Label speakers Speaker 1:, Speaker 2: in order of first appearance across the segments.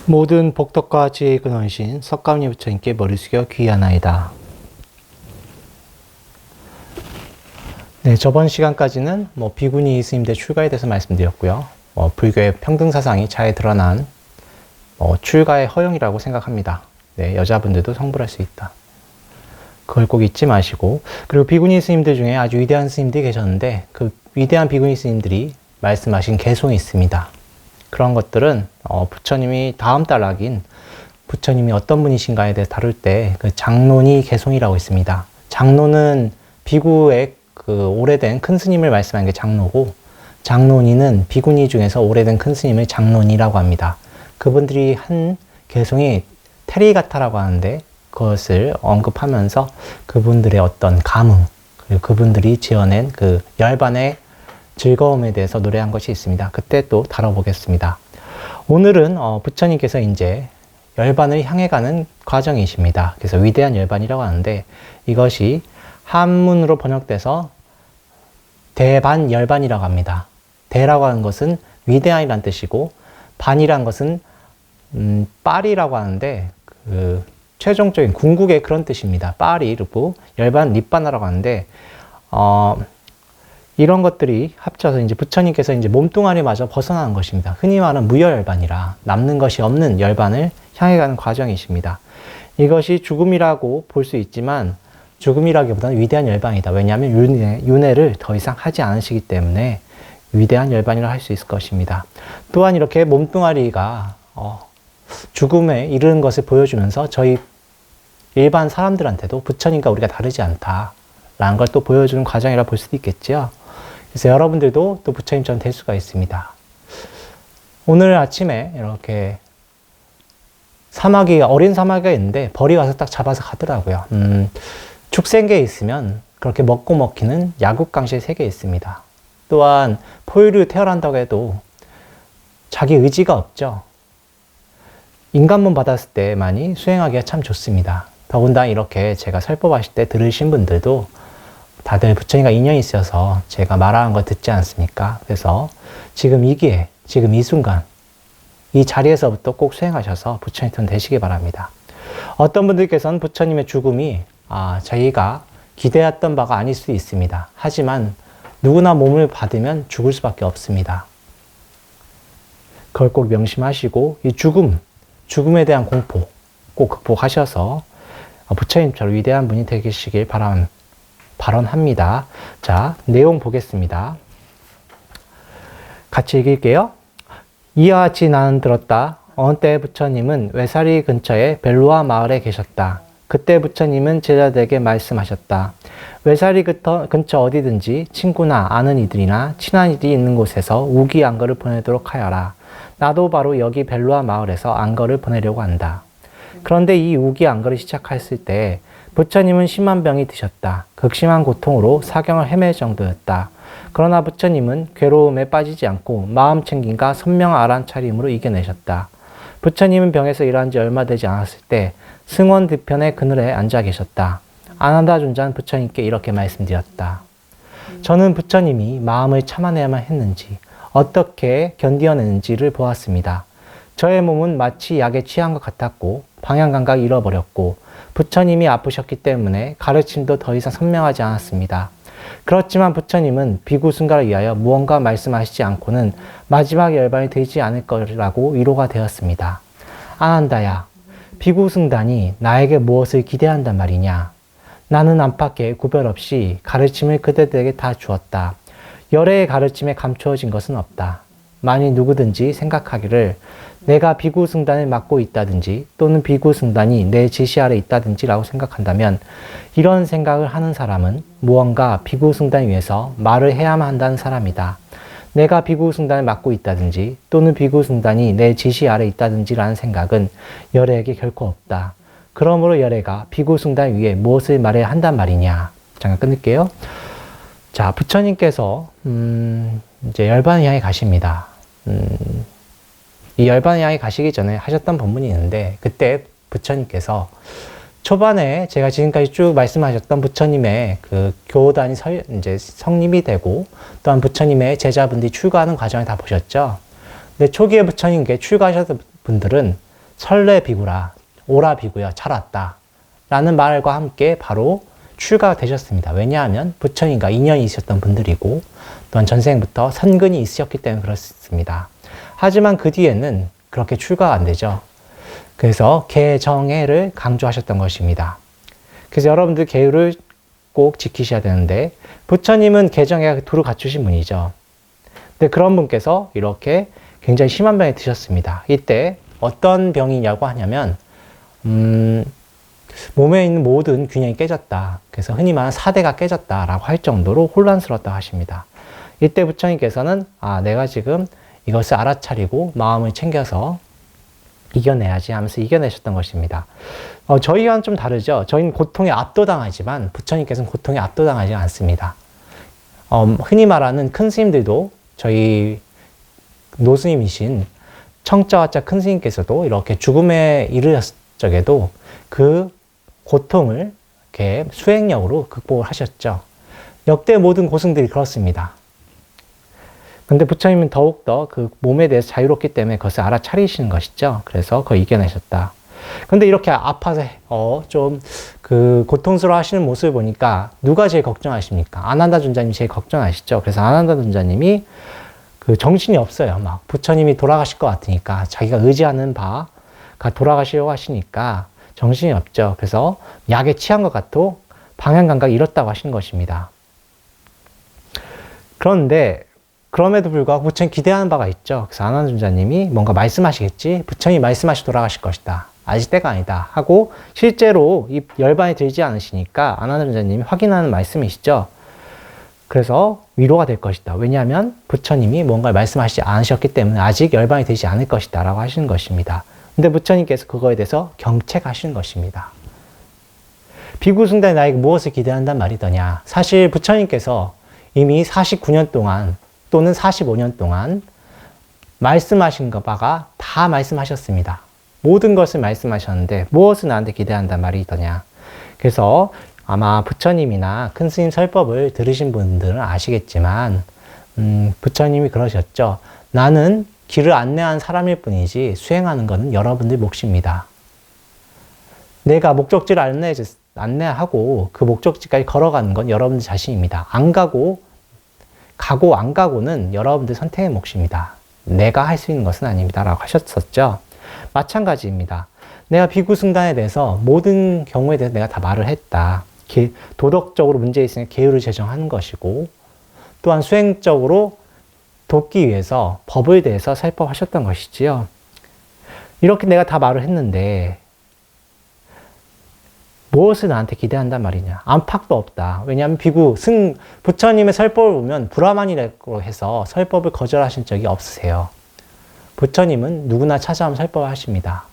Speaker 1: 모든 복덕과 지혜의 근원신 석가모니 부처님께 머리 숙여 귀의하나이다. 네, 저번 시간까지는 비구니 스님들 출가에 대해서 말씀드렸고요. 불교의 평등 사상이 잘 드러난 출가의 허용이라고 생각합니다. 네, 여자분들도 성불할 수 있다. 그걸 꼭 잊지 마시고, 그리고 비구니 스님들 중에 아주 위대한 스님들이 계셨는데 그 위대한 비구니 스님들이 말씀하신 개송이 있습니다. 그런 것들은 부처님이 다음 단락인 부처님이 어떤 분이신가에 대해 다룰 때 그 장론이 개송이라고 있습니다. 장론은 비구의 그 오래된 큰 스님을 말씀하는 게 장로고, 장론이는 비구니 중에서 오래된 큰 스님을 장론이라고 합니다. 그분들이 한 개송이 테리가타라고 하는데 그것을 언급하면서 그분들의 어떤 감흥, 그리고 그분들이 지어낸 그 열반의 즐거움에 대해서 노래한 것이 있습니다. 그때 또 다뤄보겠습니다. 오늘은 부처님께서 이제 열반을 향해 가는 과정이십니다. 그래서 위대한 열반이라고 하는데 이것이 한문으로 번역돼서 대반열반이라고 합니다. 대라고 하는 것은 위대한이란 뜻이고, 반이란 것은 파리라고 하는데 그 최종적인 궁극의 그런 뜻입니다. 파리, 그리고 열반, 립바나라고 하는데 이런 것들이 합쳐서 이제 부처님께서 이제 몸뚱아리마저 벗어나는 것입니다. 흔히 말하는 무여열반이라 남는 것이 없는 열반을 향해 가는 과정이십니다. 이것이 죽음이라고 볼 수 있지만 죽음이라기보다는 위대한 열반이다. 왜냐하면 윤회를 더 이상 하지 않으시기 때문에 위대한 열반이라 할 수 있을 것입니다. 또한 이렇게 몸뚱아리가 죽음에 이르는 것을 보여주면서 저희 일반 사람들한테도 부처님과 우리가 다르지 않다라는 걸 또 보여주는 과정이라 볼 수도 있겠죠. 그래서 여러분들도 또 부처님처럼 될 수가 있습니다. 오늘 아침에 이렇게 어린 사마귀가 있는데 벌이 와서 딱 잡아서 가더라고요. 축생계에 있으면 그렇게 먹고 먹히는 야국강실 세계에 있습니다. 또한 포유류 태어난다고 해도 자기 의지가 없죠. 인간몸 받았을 때만이 수행하기가 참 좋습니다. 더군다나 이렇게 제가 설법하실 때 들으신 분들도 다들 부처님과 인연이 있어서 제가 말하는 거 듣지 않습니까? 그래서 지금 이 기회, 지금 이 순간, 이 자리에서부터 꼭 수행하셔서 부처님처럼 되시기 바랍니다. 어떤 분들께서는 부처님의 죽음이 저희가 기대했던 바가 아닐 수 있습니다. 하지만 누구나 몸을 받으면 죽을 수밖에 없습니다. 그걸 꼭 명심하시고 이 죽음에 대한 공포 꼭 극복하셔서 부처님처럼 위대한 분이 되시길 발언합니다. 자, 내용 보겠습니다. 같이 읽을게요. 이와 같이 나는 들었다. 어느 때 부처님은 외사리 근처의 벨루아 마을에 계셨다. 그때 부처님은 제자들에게 말씀하셨다. 외사리 근처 어디든지 친구나 아는 이들이나 친한 이들이 있는 곳에서 우기 안거를 보내도록 하여라. 나도 바로 여기 벨루아 마을에서 안거를 보내려고 한다. 그런데 이 우기 안거를 시작했을 때 부처님은 심한 병이 드셨다. 극심한 고통으로 사경을 헤맬 정도였다. 그러나 부처님은 괴로움에 빠지지 않고 마음 챙김과 선명한 알아차림으로 이겨내셨다. 부처님은 병에서 일한 지 얼마 되지 않았을 때 승원 뒤편의 그늘에 앉아 계셨다. 아난다 존자는 부처님께 이렇게 말씀드렸다. 저는 부처님이 마음을 참아내야만 했는지 어떻게 견디어내는지를 보았습니다. 저의 몸은 마치 약에 취한 것 같았고 방향 감각을 잃어버렸고 부처님이 아프셨기 때문에 가르침도 더 이상 선명하지 않았습니다. 그렇지만 부처님은 비구승가를 위하여 무언가 말씀하시지 않고는 마지막 열반이 되지 않을 거라고 위로가 되었습니다. 아난다야, 비구승단이 나에게 무엇을 기대한단 말이냐? 나는 안팎에 구별 없이 가르침을 그대들에게 다 주었다. 열애의 가르침에 감추어진 것은 없다. 만일 누구든지 생각하기를 내가 비구승단을 맡고 있다든지 또는 비구승단이 내 지시 아래 있다든지 라고 생각한다면 이런 생각을 하는 사람은 무언가 비구승단 위해서 말을 해야만 한다는 사람이다. 내가 비구승단을 맡고 있다든지 또는 비구승단이 내 지시 아래 있다든지 라는 생각은 열애에게 결코 없다. 그러므로 열애가 비구승단 위에 무엇을 말해야 한단 말이냐. 잠깐 끊을게요. 자, 부처님께서 이제 열반을 향해 가십니다. 이 열반을 향해 가시기 전에 하셨던 법문이 있는데 그때 부처님께서 초반에 제가 지금까지 쭉 말씀하셨던 부처님의 그 교단이 이제 성립이 되고 또한 부처님의 제자분들이 출가하는 과정을 다 보셨죠. 근데 초기에 부처님께 출가하셨던 분들은 설레 비구라, 오라 비구여, 잘 왔다. 라는 말과 함께 바로 출가가 되셨습니다. 왜냐하면 부처님과 인연이 있었던 분들이고 또한 전생부터 선근이 있으셨기 때문에 그렇습니다. 하지만 그 뒤에는 그렇게 출가가 안 되죠. 그래서 개정해를 강조하셨던 것입니다. 그래서 여러분들 계율을 꼭 지키셔야 되는데 부처님은 개정해가 두루 갖추신 분이죠. 근데 그런 분께서 이렇게 굉장히 심한 병에 드셨습니다. 이때 어떤 병이냐고 하냐면 몸에 있는 모든 균형이 깨졌다. 그래서 흔히 말하는 사대가 깨졌다라고 할 정도로 혼란스러웠다고 하십니다. 이때 부처님께서는 내가 지금 이것을 알아차리고 마음을 챙겨서 이겨내야지 하면서 이겨내셨던 것입니다. 저희와는 좀 다르죠. 저희는 고통에 압도당하지만 부처님께서는 고통에 압도당하지 않습니다. 흔히 말하는 큰 스님들도 저희 노스님이신 청자와자 큰 스님께서도 이렇게 죽음에 이르렀을 적에도 그 고통을 이렇게 수행력으로 극복을 하셨죠. 역대 모든 고승들이 그렇습니다. 근데 부처님은 더욱더 그 몸에 대해서 자유롭기 때문에 그것을 알아차리시는 것이죠. 그래서 그걸 이겨내셨다. 근데 이렇게 아파서 좀 그 고통스러워 하시는 모습을 보니까 누가 제일 걱정하십니까? 아난다 존자님이 제일 걱정하시죠. 그래서 아난다 존자님이 그 정신이 없어요. 막 부처님이 돌아가실 것 같으니까 자기가 의지하는 바가 돌아가시려고 하시니까 정신이 없죠. 그래서 약에 취한 것 같고 방향 감각이 잃었다고 하시는 것입니다. 그런데 그럼에도 불구하고 부처님 기대하는 바가 있죠. 그래서 아난다 존자님이 뭔가 말씀하시겠지? 부처님이 말씀하시 돌아가실 것이다. 아직 때가 아니다. 하고 실제로 이 열반에 들지 않으시니까 아난다 존자님이 확인하는 말씀이시죠. 그래서 위로가 될 것이다. 왜냐하면 부처님이 뭔가 말씀하시지 않으셨기 때문에 아직 열반이 되지 않을 것이다 라고 하시는 것입니다. 근데 부처님께서 그거에 대해서 경책하시는 것입니다. 비구승단이 나에게 무엇을 기대한단 말이더냐. 사실 부처님께서 이미 49년 동안 또는 45년 동안 말씀하신 바가 다 말씀하셨습니다. 모든 것을 말씀하셨는데 무엇을 나한테 기대한단 말이더냐. 그래서 아마 부처님이나 큰 스님 설법을 들으신 분들은 아시겠지만 부처님이 그러셨죠. 나는 길을 안내하는 사람일 뿐이지 수행하는 것은 여러분들 몫입니다. 내가 목적지를 안내하고 그 목적지까지 걸어가는 건 여러분들 자신입니다. 안 가고 안 가고는 여러분들 선택의 몫입니다. 내가 할 수 있는 것은 아닙니다. 라고 하셨었죠. 마찬가지입니다. 내가 비구승단에 대해서 모든 경우에 대해서 내가 다 말을 했다. 도덕적으로 문제 있으니까 계율을 제정하는 것이고 또한 수행적으로 돕기 위해서 법을 대해서 설법하셨던 것이지요. 이렇게 내가 다 말을 했는데 무엇을 나한테 기대한단 말이냐. 안팎도 없다. 왜냐하면 부처님의 설법을 보면 브라만이라고 해서 설법을 거절하신 적이 없으세요. 부처님은 누구나 찾아오면 설법을 하십니다.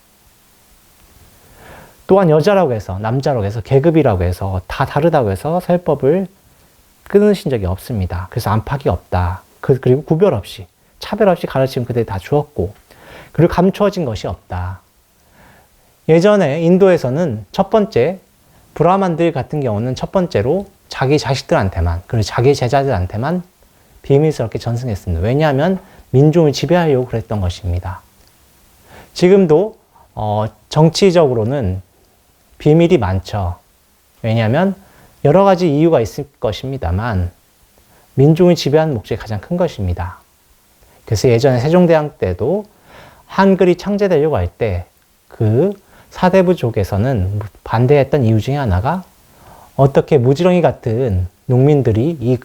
Speaker 1: 또한 여자라고 해서 남자라고 해서 계급이라고 해서 다 다르다고 해서 설법을 끊으신 적이 없습니다. 그래서 안팎이 없다. 그리고 구별 없이 차별 없이 가르치면 그들이 다 주었고 그리고 감추어진 것이 없다. 예전에 인도에서는 첫 번째 브라만들 같은 경우는 첫 번째로 자기 자식들한테만 그리고 자기 제자들한테만 비밀스럽게 전승했습니다. 왜냐하면 민중을 지배하려고 그랬던 것입니다. 지금도 정치적으로는 비밀이 많죠. 왜냐하면 여러 가지 이유가 있을 것입니다만 민중을 지배하는 목적이 가장 큰 것입니다. 그래서 예전에 세종대왕 때도 한글이 창제되려고 할 때 그 사대부족에서는 반대했던 이유 중에 하나가 어떻게 무지렁이 같은 농민들이 이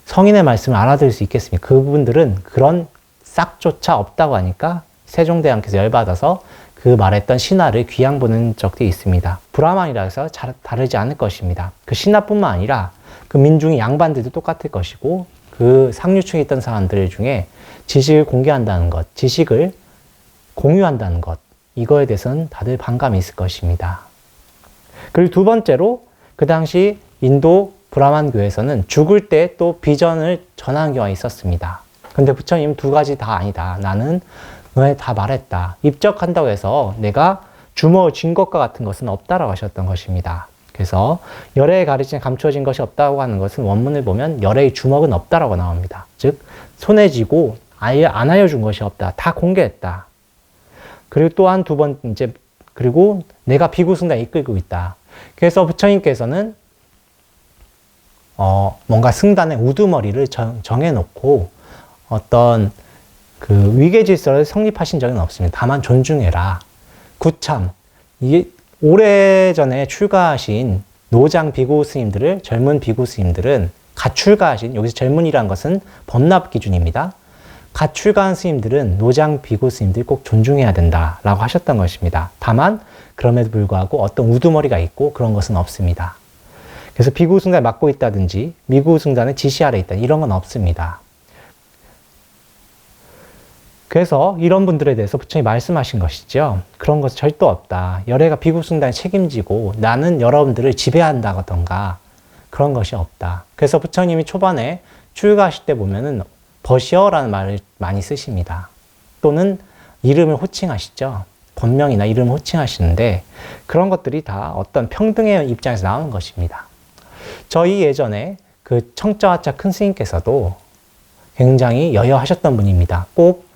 Speaker 1: 성인의 말씀을 알아들을 수 있겠습니까? 그분들은 그런 싹조차 없다고 하니까 세종대왕께서 열받아서 그 말했던 신화를 귀양 보낸 적도 있습니다. 브라만이라 해서 다르지 않을 것입니다. 그 신화뿐만 아니라 그 민중의 양반들도 똑같을 것이고 그 상류층에 있던 사람들 중에 지식을 공개한다는 것, 지식을 공유한다는 것, 이거에 대해서는 다들 반감이 있을 것입니다. 그리고 두 번째로 그 당시 인도 브라만 교회에서는 죽을 때 또 비전을 전하는 경우가 있었습니다. 근데 부처님 두 가지 다 아니다. 나는 너네 다 말했다. 입적한다고 해서 내가 주먹을 쥔 것과 같은 것은 없다라고 하셨던 것입니다. 그래서 열애의 가르침에 감추어진 것이 없다고 하는 것은 원문을 보면 열애의 주먹은 없다라고 나옵니다. 즉 손에 쥐고 안 알려준 것이 없다. 다 공개했다. 그리고 또한 두 번, 이제, 그리고 내가 비구승단을 이끌고 있다. 그래서 부처님께서는, 뭔가 승단의 우두머리를 정해놓고 어떤 그 위계 질서를 성립하신 적은 없습니다. 다만 존중해라. 구참. 이게 오래전에 출가하신 노장 비구 스님들을, 젊은 비구 스님들은 갓 출가하신, 여기서 젊은이란 것은 범납 기준입니다. 갓 출가한 스님들은 노장 비구 스님들 꼭 존중해야 된다라고 하셨던 것입니다. 다만 그럼에도 불구하고 어떤 우두머리가 있고 그런 것은 없습니다. 그래서 비구 승단을 맡고 있다든지 미구 승단의 지시 아래 있다 이런 건 없습니다. 그래서 이런 분들에 대해서 부처님이 말씀하신 것이죠. 그런 것은 절대 없다. 열애가 비구 승단을 책임지고 나는 여러분들을 지배한다던가 그런 것이 없다. 그래서 부처님이 초반에 출가하실 때 보면은 버시어라는 말을 많이 쓰십니다. 또는 이름을 호칭하시죠. 본명이나 이름을 호칭하시는데 그런 것들이 다 어떤 평등의 입장에서 나오는 것입니다. 저희 예전에 그 청자화자 큰 스님께서도 굉장히 여여하셨던 분입니다. 꼭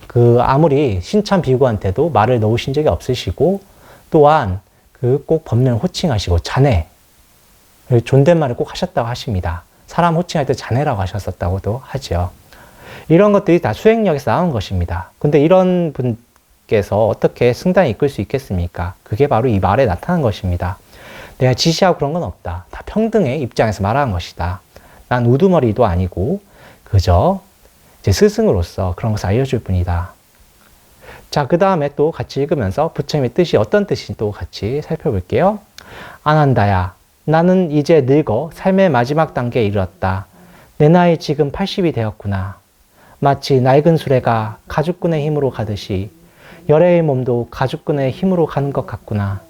Speaker 1: 그 아무리 신참 비구한테도 말을 놓으신 적이 없으시고 또한 그 꼭 본명을 호칭하시고 자네 존댓말을 꼭 하셨다고 하십니다. 사람 호칭할 때 자네라고 하셨었다고도 하죠. 이런 것들이 다 수행력에서 나온 것입니다. 근데 이런 분께서 어떻게 승단을 이끌 수 있겠습니까? 그게 바로 이 말에 나타난 것입니다. 내가 지시하고 그런 건 없다. 다 평등의 입장에서 말하는 것이다. 난 우두머리도 아니고 그저 이제 스승으로서 그런 것을 알려줄 뿐이다. 자, 그 다음에 또 같이 읽으면서 부처님의 뜻이 어떤 뜻인지 또 같이 살펴볼게요. 아난다야, 나는 이제 늙어 삶의 마지막 단계에 이르렀다. 내 나이 지금 80이 되었구나. 마치 낡은 수레가 가죽끈의 힘으로 가듯이 열애의 몸도 가죽끈의 힘으로 가는 것 같구나.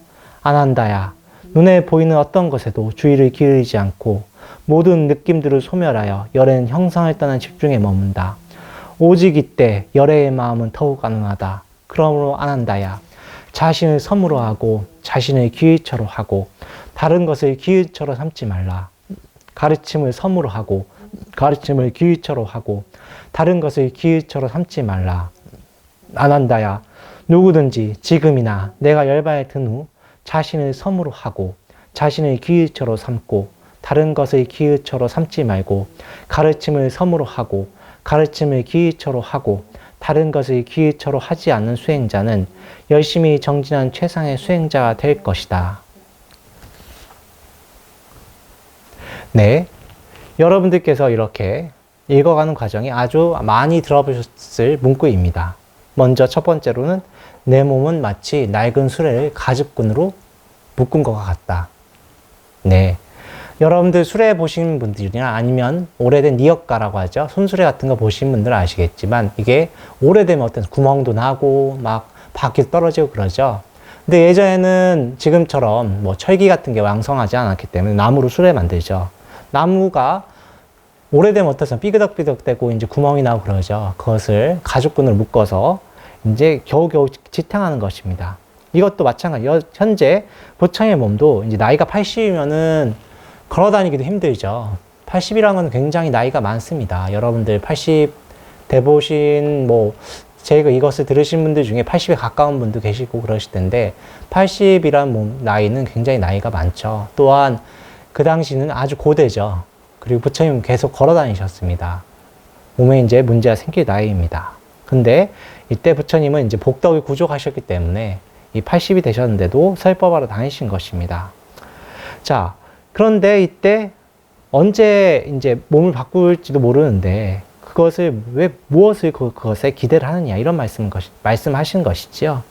Speaker 1: 아난다야, 눈에 보이는 어떤 것에도 주의를 기울이지 않고 모든 느낌들을 소멸하여 열애는 형상을 떠난 집중에 머문다. 오직 이때 열애의 마음은 더욱 안온하다. 그러므로 아난다야, 자신을 섬으로 하고 자신을 기의처로 하고 다른 것을 기의처로 삼지 말라. 가르침을 섬으로 하고 가르침을 기의처로 하고 다른 것을 기의처로 삼지 말라. 아난다야, 누구든지 지금이나 내가 열반에 든 후 자신을 섬으로 하고 자신을 기의처로 삼고 다른 것을 기의처로 삼지 말고 가르침을 섬으로 하고 가르침을 기의처로 하고 다른 것을 기의처로 하지 않는 수행자는 열심히 정진한 최상의 수행자가 될 것이다. 네, 여러분들께서 이렇게 읽어가는 과정이 아주 많이 들어보셨을 문구입니다. 먼저 첫 번째로는 내 몸은 마치 낡은 수레를 가죽끈으로 묶은 것과 같다. 네, 여러분들 수레 보신 분들이나 아니면 오래된 리어카라고 하죠. 손수레 같은 거 보신 분들은 아시겠지만 이게 오래되면 어떤 구멍도 나고 막 바퀴 떨어지고 그러죠. 근데 예전에는 지금처럼 뭐 철기 같은 게 왕성하지 않았기 때문에 나무로 수레 만들죠. 나무가 오래되면 어떠세요? 삐그덕삐그덕대고 이제 구멍이 나고 그러죠. 그것을 가죽끈으로 묶어서 이제 겨우겨우 지탱하는 것입니다. 이것도 마찬가지예요. 현재 부처님의 몸도 이제 나이가 80이면은 걸어 다니기도 힘들죠. 80이라는 건 굉장히 나이가 많습니다. 여러분들 80 돼보신 제가 이것을 들으신 분들 중에 80에 가까운 분도 계시고 그러실 텐데 80이라는 나이는 굉장히 나이가 많죠. 또한 그 당시는 아주 고대죠. 그리고 부처님은 계속 걸어 다니셨습니다. 몸에 이제 문제가 생길 나이입니다. 근데 이때 부처님은 이제 복덕이 구족하셨기 때문에 이 80이 되셨는데도 설법하러 다니신 것입니다. 자, 그런데 이때 언제 이제 몸을 바꿀지도 모르는데 그것을 무엇을 그것에 기대를 하느냐 이런 말씀하신 것이지요.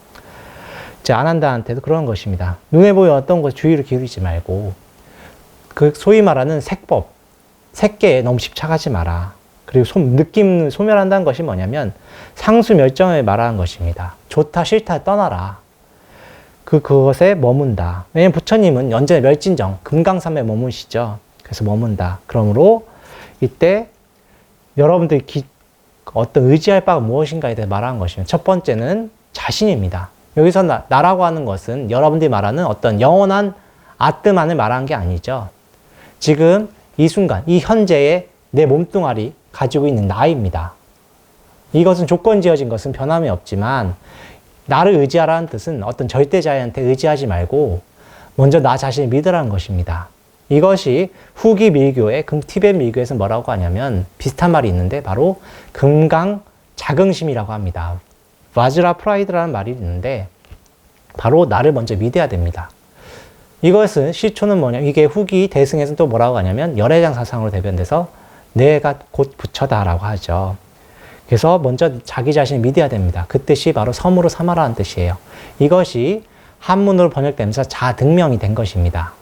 Speaker 1: 자, 아난다한테도 그런 것입니다. 눈에 보이는 어떤 것에 주의를 기울이지 말고 그 소위 말하는 색법, 색계에 너무 집착하지 마라. 그리고 느낌 소멸한다는 것이 뭐냐면 상수 멸정을 말하는 것입니다. 좋다 싫다 떠나라. 그것에 머문다. 왜냐면 부처님은 언제나 멸진정, 금강삼에 머무시죠. 그래서 머문다. 그러므로 이때 여러분들이 어떤 의지할 바가 무엇인가에 대해 말하는 것입니다. 첫 번째는 자신입니다. 여기서 나라고 하는 것은 여러분들이 말하는 어떤 영원한 아뜸만을 말하는 게 아니죠. 지금 이 순간, 이 현재의 내 몸뚱아리 가지고 있는 나입니다. 이것은 조건 지어진 것은 변함이 없지만 나를 의지하라는 뜻은 어떤 절대자한테 의지하지 말고 먼저 나 자신을 믿으라는 것입니다. 이것이 후기 밀교의 티벳 밀교에서 뭐라고 하냐면 비슷한 말이 있는데 바로 금강 자긍심이라고 합니다. 와즈라 프라이드라는 말이 있는데 바로 나를 먼저 믿어야 됩니다. 이것은 시초는 뭐냐, 이게 후기 대승에서는 또 뭐라고 하냐면 열애장 사상으로 대변돼서 내가 곧 부처다라고 하죠. 그래서 먼저 자기 자신을 믿어야 됩니다. 그 뜻이 바로 섬으로 삼아라는 뜻이에요. 이것이 한문으로 번역되면서 자등명이 된 것입니다.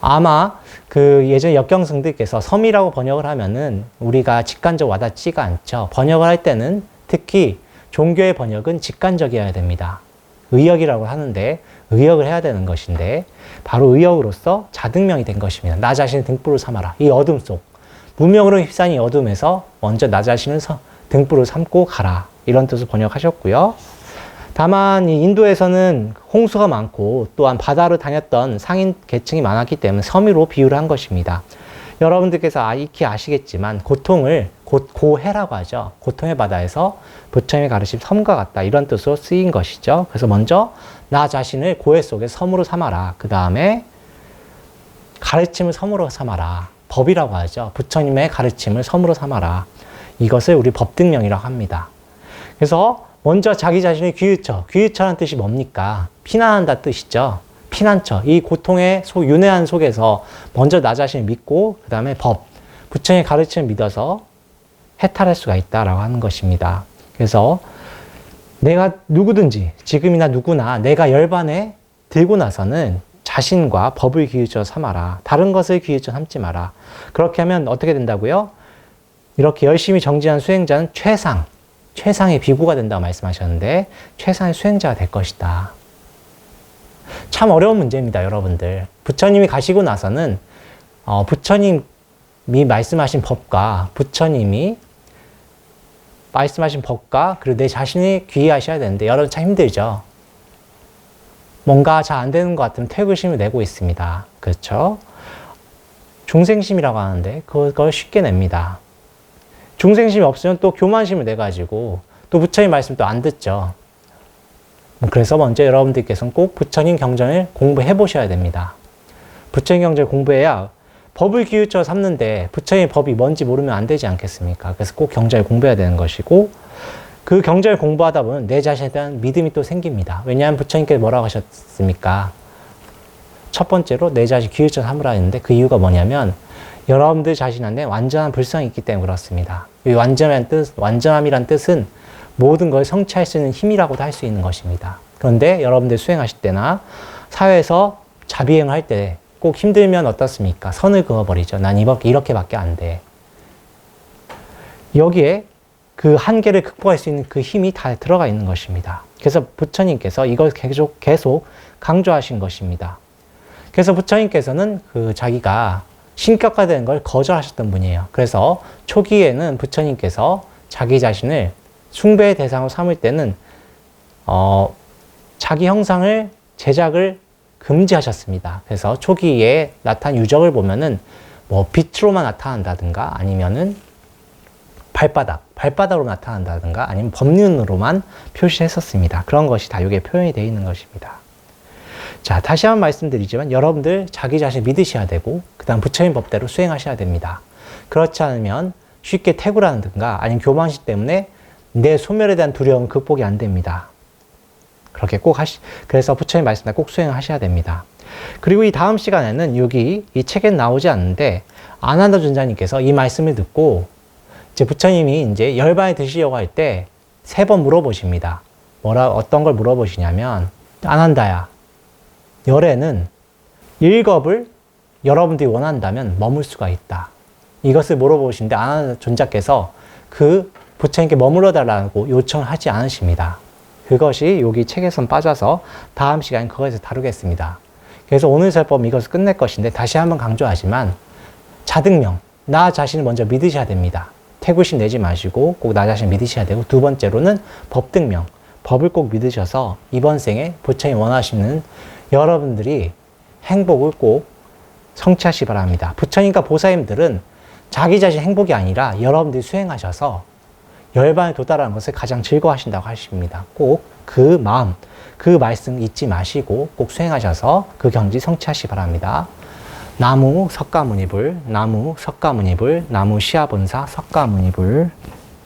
Speaker 1: 아마 그 예전 역경승들께서 섬이라고 번역을 하면은 우리가 직관적 와닿지가 않죠. 번역을 할 때는 특히 종교의 번역은 직관적이어야 됩니다. 의역이라고 하는데 의역을 해야 되는 것인데 바로 의역으로서 자등명이 된 것입니다. 나 자신을 등불로 삼아라. 이 어둠 속 무명으로 휩싸인 이 어둠에서 먼저 나 자신을 등불로 삼고 가라. 이런 뜻을 번역하셨고요. 다만 이 인도에서는 홍수가 많고 또한 바다로 다녔던 상인 계층이 많았기 때문에 섬으로 비유를 한 것입니다. 여러분들께서 익히 아시겠지만 고통을 고해라고 하죠. 고통의 바다에서 부처님의 가르침 섬과 같다. 이런 뜻으로 쓰인 것이죠. 그래서 먼저 나 자신을 고해 속에 섬으로 삼아라. 그 다음에 가르침을 섬으로 삼아라. 법이라고 하죠. 부처님의 가르침을 섬으로 삼아라. 이것을 우리 법등명이라고 합니다. 그래서 먼저 자기 자신을 귀유처. 귀유처라는 뜻이 뭡니까? 피난한다 뜻이죠. 피난처. 이 고통의 윤회한 속에서 먼저 나 자신을 믿고 그 다음에 법, 부처님의 가르침을 믿어서 해탈할 수가 있다라고 하는 것입니다. 그래서 내가 누구든지 지금이나 누구나 내가 열반에 들고 나서는 자신과 법을 귀유처 삼아라. 다른 것을 귀유처 삼지 마라. 그렇게 하면 어떻게 된다고요? 이렇게 열심히 정진한 수행자는 최상의 비구가 된다고 말씀하셨는데 최상의 수행자가 될 것이다. 참 어려운 문제입니다, 여러분들. 부처님이 가시고 나서는 부처님이 말씀하신 법과 그리고 내 자신이 귀의하셔야 되는데 여러분 참 힘들죠. 뭔가 잘 안 되는 것 같으면 퇴구심을 내고 있습니다. 그렇죠? 중생심이라고 하는데 그걸 쉽게 냅니다. 중생심이 없으면 또 교만심을 내가지고 또 부처님 말씀 또 안 듣죠. 그래서 먼저 여러분들께서는 꼭 부처님 경전을 공부해 보셔야 됩니다. 부처님 경전을 공부해야 법을 기유처 삼는데 부처님의 법이 뭔지 모르면 안 되지 않겠습니까? 그래서 꼭 경전을 공부해야 되는 것이고 그 경전을 공부하다 보면 내 자신에 대한 믿음이 또 생깁니다. 왜냐하면 부처님께서 뭐라고 하셨습니까? 첫 번째로 내 자신 기유처 삼으라 했는데 그 이유가 뭐냐면 여러분들 자신한테 완전한 불성이 있기 때문에 그렇습니다. 이 완전함이란 뜻은 모든 걸 성취할 수 있는 힘이라고도 할 수 있는 것입니다. 그런데 여러분들 수행하실 때나 사회에서 자비행을 할 때 꼭 힘들면 어떻습니까? 선을 그어버리죠. 난 이렇게밖에 안 돼. 여기에 그 한계를 극복할 수 있는 그 힘이 다 들어가 있는 것입니다. 그래서 부처님께서 이걸 계속 강조하신 것입니다. 그래서 부처님께서는 자기가 신격화되는 걸 거절하셨던 분이에요. 그래서 초기에는 부처님께서 자기 자신을 숭배의 대상으로 삼을 때는 자기 형상을 제작을 금지하셨습니다. 그래서 초기에 나타난 유적을 보면은 뭐 빛으로만 나타난다든가 아니면은 발바닥으로 나타난다든가 아니면 법륜으로만 표시했었습니다. 그런 것이 다 여기에 표현이 되어 있는 것입니다. 자, 다시 한번 말씀드리지만 여러분들 자기 자신 믿으셔야 되고 그 다음 부처님 법대로 수행하셔야 됩니다. 그렇지 않으면 쉽게 태구라든가 아니면 교만심 때문에 내 소멸에 대한 두려움은 극복이 안 됩니다. 그렇게 그래서 부처님 말씀대로 꼭 수행하셔야 됩니다. 그리고 이 다음 시간에는 여기 이 책엔 나오지 않는데 아난다 존자님께서 이 말씀을 듣고 이제 부처님이 이제 열반에 드시려고 할 때 3번 물어보십니다. 어떤 걸 물어보시냐면 아난다야, 열에는 1겁을 여러분들이 원한다면 머물 수가 있다. 이것을 물어보시는데 아난다 존자께서 그 부처님께 머물러 달라고 요청을 하지 않으십니다. 그것이 여기 책에선 빠져서 다음 시간에 그것에서 다루겠습니다. 그래서 오늘 설법 이것을 끝낼 것인데 다시 한번 강조하지만 자등명, 나 자신을 먼저 믿으셔야 됩니다. 태구심 내지 마시고 꼭 나 자신을 믿으셔야 되고 두 번째로는 법등명, 법을 꼭 믿으셔서 이번 생에 부처님 원하시는 여러분들이 행복을 꼭 성취하시기 바랍니다. 부처님과 보살님들은 자기 자신 행복이 아니라 여러분들이 수행하셔서 열반에 도달하는 것을 가장 즐거워하신다고 하십니다. 꼭 그 마음, 그 말씀 잊지 마시고 꼭 수행하셔서 그 경지 성취하시 바랍니다. 나무 석가모니불, 나무 석가모니불, 나무 시아본사 석가모니불.